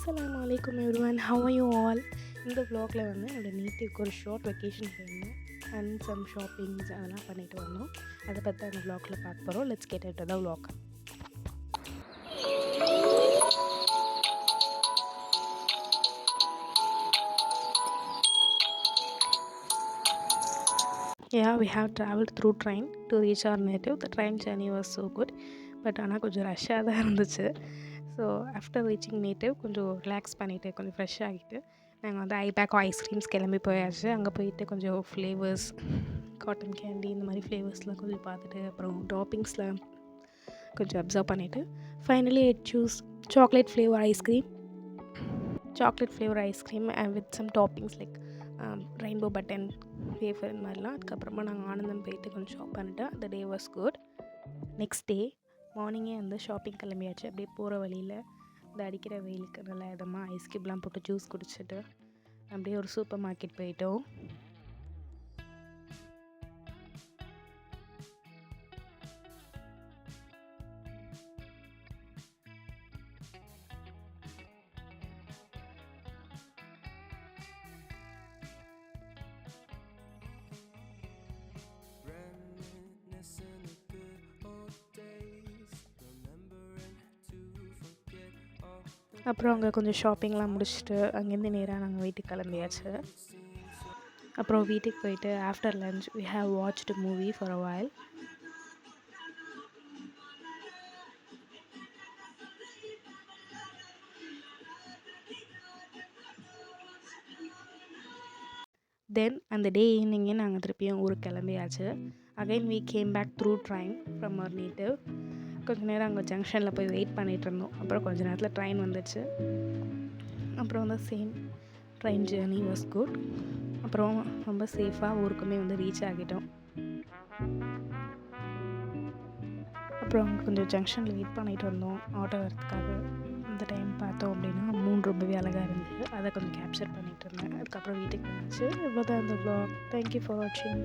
Assalamu alaikum everyone, how are you all? இந்த vlogல வந்து என்னோட நேட்டிவ்க்கு ஒரு ஷார்ட் வெக்கேஷன் போயிருந்தோம் அண்ட் சம் ஷாப்பிங்ஸ் அதெல்லாம் பண்ணிட்டு வந்தோம். அதை பற்றி அந்த vlogல பார்க்க போகிறோம். Let's get into the vlog. Yeah, we have traveled through train to reach our native. The train journey was so good, but ஆனால் கொஞ்சம் ரஷ்ஷாக தான் இருந்துச்சு. ஸோ ஆஃப்டர் ரீச்சிங் நேட்டிவ் கொஞ்சம் ரிலாக்ஸ் பண்ணிவிட்டு கொஞ்சம் ஃப்ரெஷ் ஆகிட்டு நாங்கள் வந்து ஐபேக்கோ ஐஸ்கிரீம்ஸ் கிளம்பி போயாச்சு. அங்கே போயிட்டு கொஞ்சம் ஃப்ளேவர்ஸ், காட்டன் கேண்டி இந்த மாதிரி ஃப்ளேவர்ஸ்லாம் கொஞ்சம் பார்த்துட்டு அப்புறம் டாப்பிங்ஸ்லாம் கொஞ்சம் அப்சர்வ் பண்ணிவிட்டு finally choose chocolate flavour ice cream and with some toppings like rainbow button wafer இந்த மாதிரிலாம். அதுக்கப்புறமா நாங்கள் ஆனந்தம் போயிட்டு கொஞ்சம் ஷாப் பண்ணிவிட்டு அந்த day was good. Next day மார்னிங்கே வந்து ஷாப்பிங் கிளம்பியாச்சு. அப்படியே போகிற வழியில் இந்த அடிக்கிற வெயிலுக்கு நல்லா இதமாக ஐஸ் கியூப்லாம் போட்டு ஜூஸ் குடிச்சிட்டு அப்படியே ஒரு சூப்பர் மார்க்கெட் போயிட்டோம். அப்புறம் அங்கே கொஞ்சம் ஷாப்பிங்லாம் முடிச்சுட்டு அங்கேருந்து நேராக நாங்கள் வீட்டுக்கு கிளம்பியாச்சு. அப்புறம் வீட்டுக்கு போயிட்டு after lunch we have watched a movie for a while. தென் அந்த டே ஈவினிங்கே நாங்கள் திருப்பியும் ஊருக்கு கிளம்பியாச்சு. Again we came back through train from our native. கொஞ்ச நேரம் அங்கே ஜங்ஷனில் போய் வெயிட் பண்ணிகிட்டு இருந்தோம். அப்புறம் கொஞ்ச நேரத்தில் ட்ரெயின் வந்துச்சு. அப்புறம் வந்து same train journey was good. அப்புறம் ரொம்ப சேஃபாக ஊருக்குமே வந்து ரீச் ஆகிட்டோம். அப்புறம் அங்கே கொஞ்சம் ஜங்ஷனில் வெயிட் பண்ணிகிட்டு இருந்தோம் ஆட்டோ வரதுக்காக. இந்த டைம் பார்த்தோம் அப்படின்னா மூணு ரொம்பவே அழகாக இருந்தது. அதை கொஞ்சம் கேப்சர் பண்ணிகிட்டு இருந்தேன். அதுக்கப்புறம் வீட்டுக்கு வந்துச்சு. இவ்வளோதான் இந்த vlog. தேங்க்யூ ஃபார் வாட்சிங்.